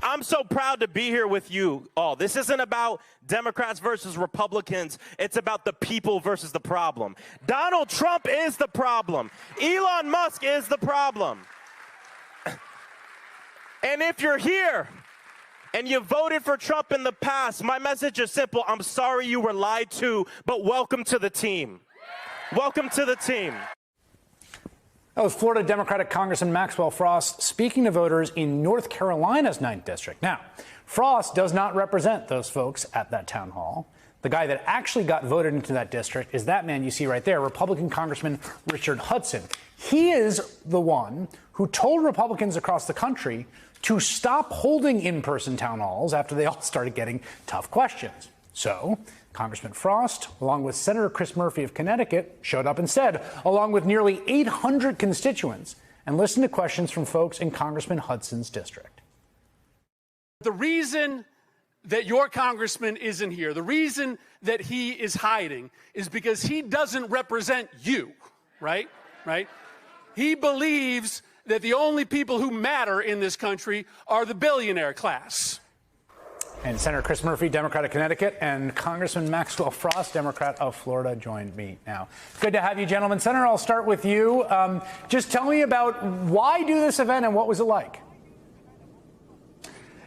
I'm so proud to be here with you all. This isn't about Democrats versus Republicans. It's about the people versus the problem. Donald Trump is the problem. Elon Musk is the problem. And if you're here and you voted for Trump in the past, my message is simple. I'm sorry you were lied to, but welcome to the team. Welcome to the team. That was Florida Democratic Congressman Maxwell Frost speaking to voters in North Carolina's 9th District. Now, Frost does not represent those folks at that town hall. The guy that actually got voted into that district is that man you see right there, Republican Congressman Richard Hudson. He is the one who told Republicans across the country to stop holding in-person town halls after they all started getting tough questions. So, Congressman Frost, along with Senator Chris Murphy of Connecticut, showed up instead, along with nearly 800 constituents, and listened to questions from folks in Congressman Hudson's district. The reason that your congressman isn't here, the reason that he is hiding, is because he doesn't represent you, right? Right? He believes that the only people who matter in this country are the billionaire class. And Senator Chris Murphy, Democrat of Connecticut, and Congressman Maxwell Frost, Democrat of Florida, joined me now. Good to have you, gentlemen. Senator, I'll start with you. Just tell me about why do this event and what was it like?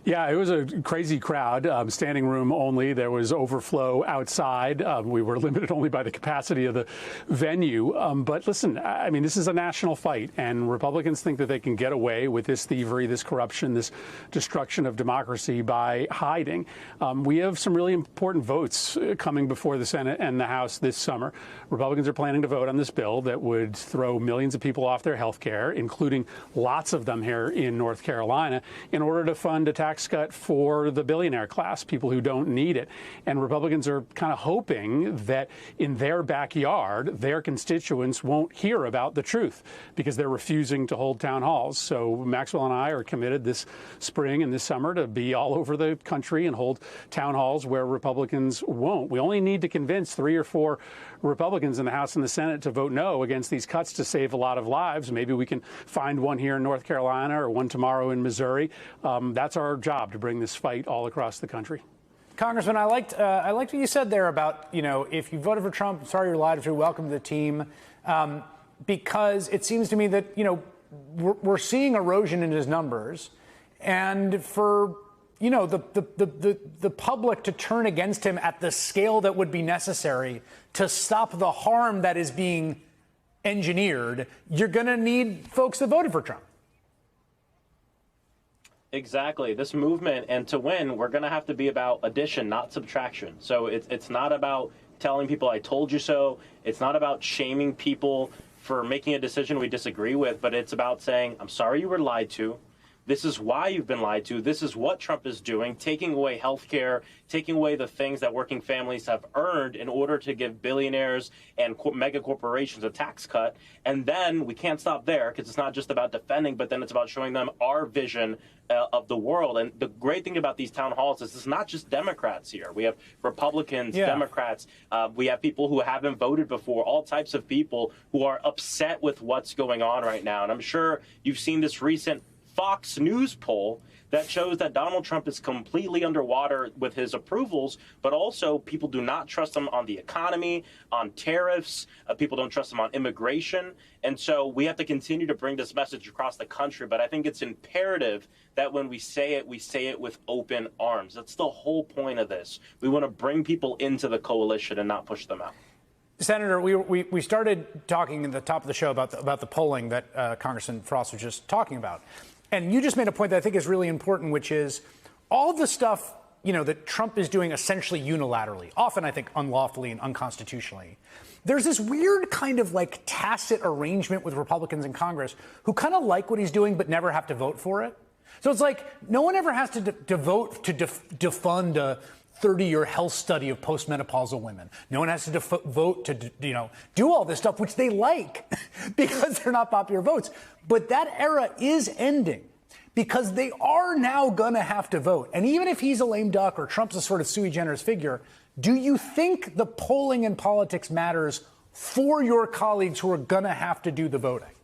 Yeah, it was a crazy crowd, standing room only. There was overflow outside. We were limited only by the capacity of the venue. But listen, I mean, this is a national fight, and Republicans think that they can get away with this thievery, this corruption, this destruction of democracy by hiding. We have some really important votes coming before the Senate and the House this summer. Republicans are planning to vote on this bill that would throw millions of people off their health care, including lots of them here in North Carolina, in order to fund a tax cut for the billionaire class, people who don't need it. And Republicans are kind of hoping that in their backyard, their constituents won't hear about the truth because they're refusing to hold town halls. So Maxwell and I are committed this spring and this summer to be all over the country and hold town halls where Republicans won't. We only need to convince 3 or 4 Republicans in the House and the Senate to vote no against these cuts to save a lot of lives. Maybe we can find one here in North Carolina or one tomorrow in Missouri. That's our job, to bring this fight all across the country. Congressman, I liked what you said there about, you know, if you voted for Trump, sorry you're lied to, welcome to the team, because it seems to me that, you know, we're seeing erosion in his numbers, and for, you know, the public to turn against him at the scale that would be necessary to stop the harm that is being engineered, you're going to need folks that voted for Trump. Exactly. This movement, and to win, we're going to have to be about addition, not subtraction. So it's not about telling people I told you so. It's not about shaming people for making a decision we disagree with, but it's about saying, I'm sorry you were lied to. This is why you've been lied to. This is what Trump is doing, taking away health care, taking away the things that working families have earned in order to give billionaires and mega corporations a tax cut. And then we can't stop there, because it's not just about defending, but then it's about showing them our vision of the world. And the great thing about these town halls is it's not just Democrats here. We have Republicans, Democrats. We have people who haven't voted before, all types of people who are upset with what's going on right now. And I'm sure you've seen this recent Fox News poll that shows that Donald Trump is completely underwater with his approvals, but also people do not trust him on the economy, on tariffs. People don't trust him on immigration. And so we have to continue to bring this message across the country. But I think it's imperative that when we say it with open arms. That's the whole point of this. We want to bring people into the coalition and not push them out. Senator, we started talking at the top of the show about the polling that Congressman Frost was just talking about. And you just made a point that I think is really important, which is all the stuff, you know, that Trump is doing essentially unilaterally, often I think unlawfully and unconstitutionally. There's this weird kind of like tacit arrangement with Republicans in Congress who kind of like what he's doing but never have to vote for it. So it's like no one ever has to vote to defund a 30-year health study of postmenopausal women. No one has to vote to, you know, do all this stuff, which they like because they're not popular votes. But that era is ending because they are now going to have to vote. And even if he's a lame duck or Trump's a sort of sui generis figure, do you think the polling in politics matters for your colleagues who are going to have to do the voting?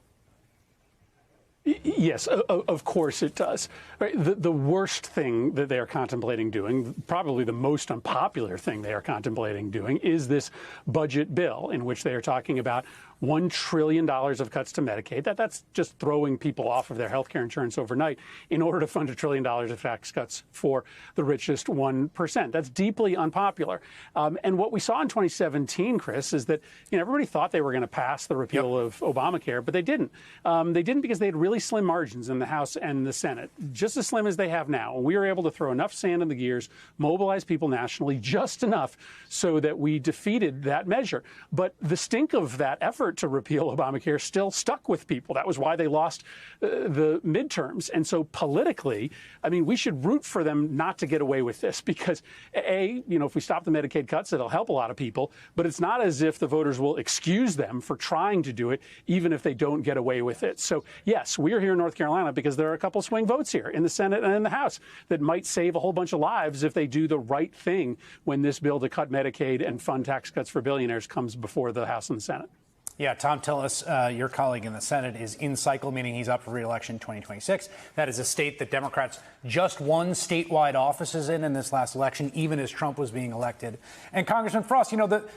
Yes, of course it does. Right? The worst thing that they are contemplating doing, probably the most unpopular thing they are contemplating doing, is this budget bill in which they are talking about $1 trillion of cuts to Medicaid. That's just throwing people off of their health care insurance overnight in order to fund $1 trillion of tax cuts for the richest 1%. That's deeply unpopular. And what we saw in 2017, Chris, is that everybody thought they were going to pass the repeal of Obamacare, but they didn't. They didn't because they had really slim margins in the House and the Senate, just as slim as they have now. And we were able to throw enough sand in the gears, mobilize people nationally, just enough so that we defeated that measure. But the stink of that effort to repeal Obamacare still stuck with people. That was why they lost the midterms. And so politically, I mean, we should root for them not to get away with this because, if we stop the Medicaid cuts, it'll help a lot of people. But it's not as if the voters will excuse them for trying to do it, even if they don't get away with it. So, yes, we're here in North Carolina because there are a couple swing votes here in the Senate and in the House that might save a whole bunch of lives if they do the right thing when this bill to cut Medicaid and fund tax cuts for billionaires comes before the House and the Senate. Yeah, Tom Tillis, your colleague in the Senate, is in cycle, meaning he's up for re-election in 2026. That is a state that Democrats just won statewide offices in this last election, even as Trump was being elected. And Congressman Frost,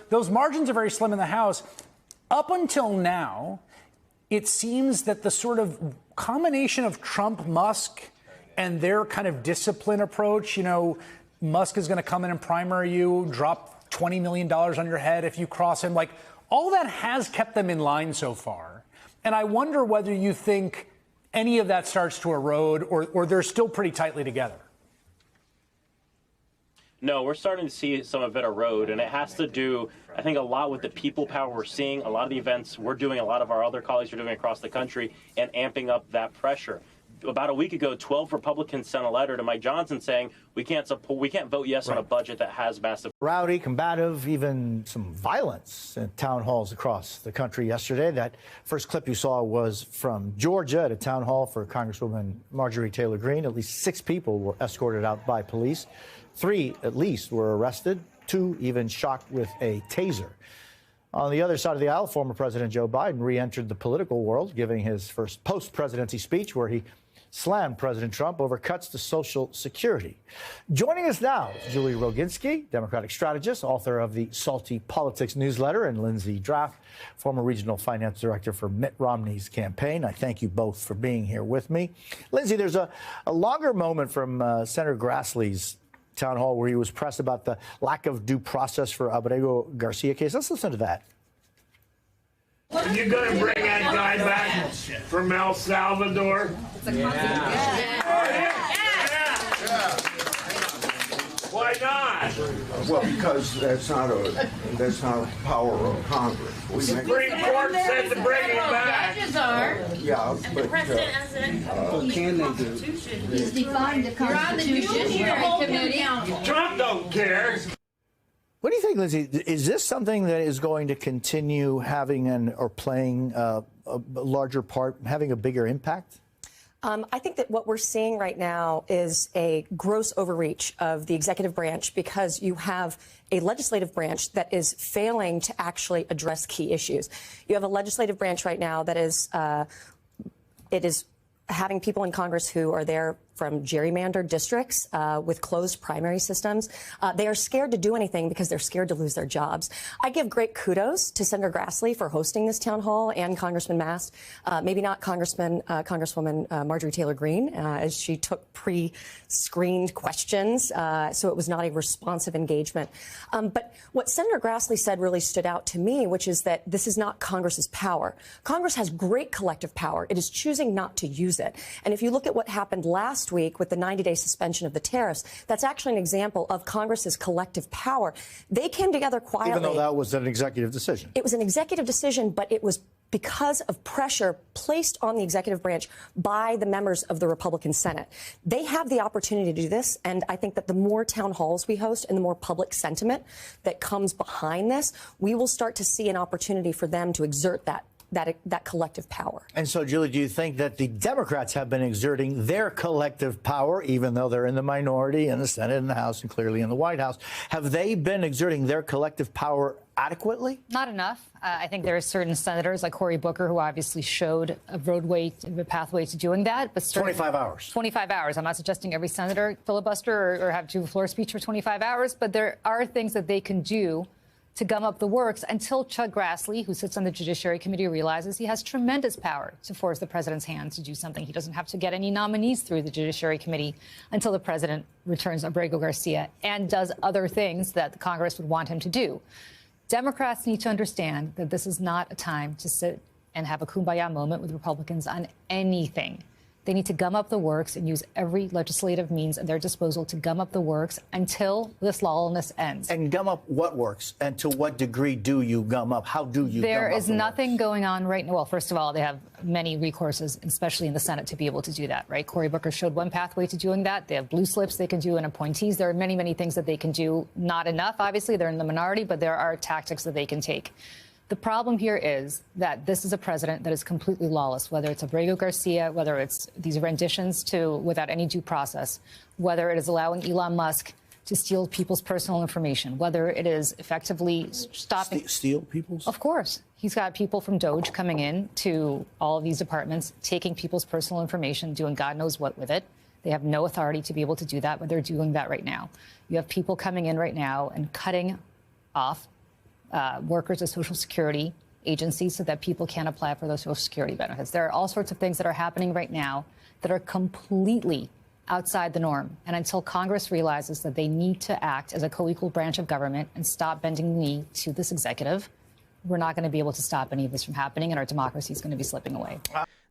those margins are very slim in the House. Up until now, it seems that the sort of combination of Trump, Musk, and their kind of discipline approach, Musk is going to come in and primary you, drop $20 million on your head if you cross him, all that has kept them in line so far. And I wonder whether you think any of that starts to erode or they're still pretty tightly together. No, we're starting to see some of it erode, and it has to do, I think, a lot with the people power we're seeing, a lot of the events we're doing, a lot of our other colleagues are doing across the country, and amping up that pressure. About a week ago, 12 Republicans sent a letter to Mike Johnson saying we can't vote yes on a budget that has massive. Rowdy, combative, even some violence at town halls across the country yesterday. That first clip you saw was from Georgia at a town hall for Congresswoman Marjorie Taylor Greene. At least 6 people were escorted out by police. 3, at least, were arrested. 2 even shot with a taser. On the other side of the aisle, former President Joe Biden re-entered the political world, giving his first post-presidency speech where he slammed President Trump over cuts to Social Security. Joining us now is Julie Roginski, Democratic strategist, author of the Salty Politics newsletter, and Lindsey Draft, former regional finance director for Mitt Romney's campaign. I thank you both for being here with me. Lindsey, there's a longer moment from Senator Grassley's town hall where he was pressed about the lack of due process for Abrego Garcia case. Let's listen to that. Are you going to bring that guy back from El Salvador? Why not? Well, because that's not a power of Congress. The Supreme Court said to bring him back. Judges are. Yeah, but The president hasn't. what can they do? He's defined the Constitution. Judiciary Committee. Trump don't care. What do you think, Lindsey? Is this something that is going to continue having or playing a larger part, having a bigger impact? I think that what we're seeing right now is a gross overreach of the executive branch because you have a legislative branch that is failing to actually address key issues. You have a legislative branch right now that is having people in Congress who are there from gerrymandered districts with closed primary systems. They are scared to do anything because they're scared to lose their jobs. I give great kudos to Senator Grassley for hosting this town hall and Congressman Mast, maybe not Congresswoman Marjorie Taylor Greene, as she took pre-screened questions, so it was not a responsive engagement. But what Senator Grassley said really stood out to me, which is that this is not Congress's power. Congress has great collective power. It is choosing not to use it. And if you look at what happened last week with the 90-day suspension of the tariffs, that's actually an example of Congress's collective power. They came together quietly. Even though that was an executive decision. It was an executive decision, but it was because of pressure placed on the executive branch by the members of the Republican Senate. They have the opportunity to do this, and I think that the more town halls we host and the more public sentiment that comes behind this, we will start to see an opportunity for them to exert that that collective power. And so, Julie, do you think that the Democrats have been exerting their collective power, even though they're in the minority in the Senate and the House and clearly in the White House? Have they been exerting their collective power adequately? Not enough. I think there are certain senators like Cory Booker who obviously showed a pathway to doing that. But 25 hours. 25 hours. I'm not suggesting every senator filibuster or have to do a floor speech for 25 hours, but there are things that they can do to gum up the works until Chuck Grassley, who sits on the Judiciary Committee, realizes he has tremendous power to force the president's hand to do something. He doesn't have to get any nominees through the Judiciary Committee until the president returns Abrego Garcia and does other things that the Congress would want him to do. Democrats need to understand that this is not a time to sit and have a kumbaya moment with Republicans on anything. They need to gum up the works and use every legislative means at their disposal to gum up the works until this lawlessness ends. And gum up what works? And to what degree do you gum up? How do you gum up There is the nothing works? going on right now. Well, first of all, they have many recourses, especially in the Senate, to be able to do that, right? Cory Booker showed one pathway to doing that. They have blue slips they can do and appointees. There are many, many things that they can do. Not enough, obviously. They're in the minority, but there are tactics that they can take. The problem here is that this is a president that is completely lawless, whether it's Abrego Garcia, whether it's these renditions without any due process, whether it is allowing Elon Musk to steal people's personal information, whether it is effectively stopping... Steal people's? Of course. He's got people from Doge coming in to all of these departments, taking people's personal information, doing God knows what with it. They have no authority to be able to do that, but they're doing that right now. You have people coming in right now and cutting off workers of Social Security agencies so that people can't apply for those Social Security benefits. There are all sorts of things that are happening right now that are completely outside the norm. And until Congress realizes that they need to act as a co-equal branch of government and stop bending the knee to this executive, we're not going to be able to stop any of this from happening, and our democracy is going to be slipping away.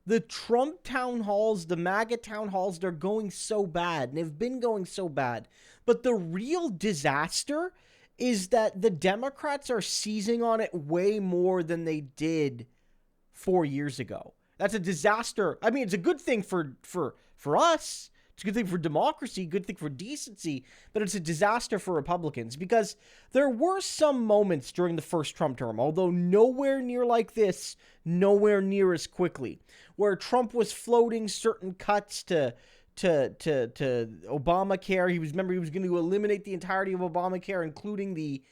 The Trump town halls, the MAGA town halls, they're going so bad, and they've been going so bad. But the real disaster is that the Democrats are seizing on it way more than they did 4 years ago. That's a disaster. I mean, it's a good thing for us. It's a good thing for democracy, good thing for decency, but it's a disaster for Republicans because there were some moments during the first Trump term, although nowhere near like this, nowhere near as quickly, where Trump was floating certain cuts to Obamacare. He was going to eliminate the entirety of Obamacare, including the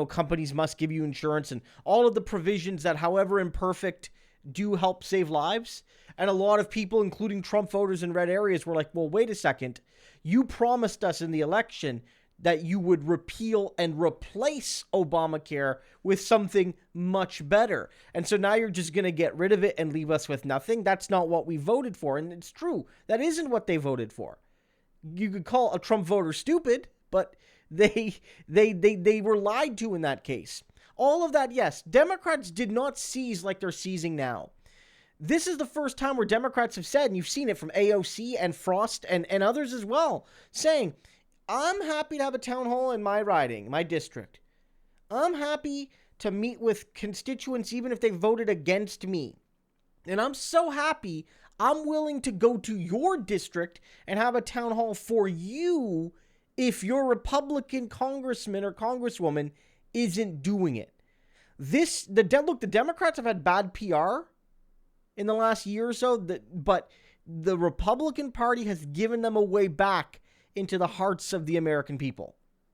companies must give you insurance and all of the provisions that, however imperfect, do help save lives. And a lot of people, including Trump voters in red areas, were like, well, wait a second. You promised us in the election that you would repeal and replace Obamacare with something much better. And so now you're just going to get rid of it and leave us with nothing. That's not what we voted for. And it's true. That isn't what they voted for. You could call a Trump voter stupid, but they were lied to in that case. All of that, yes. Democrats did not seize like they're seizing now. This is the first time where Democrats have said, and you've seen it from AOC and Frost and others as well, saying, I'm happy to have a town hall in my riding, my district. I'm happy to meet with constituents even if they voted against me. And I'm so happy I'm willing to go to your district and have a town hall for you if your Republican congressman or congresswoman isn't doing it. The Democrats have had bad PR in the last year or so, but the Republican Party has given them a way back into the hearts of the American people.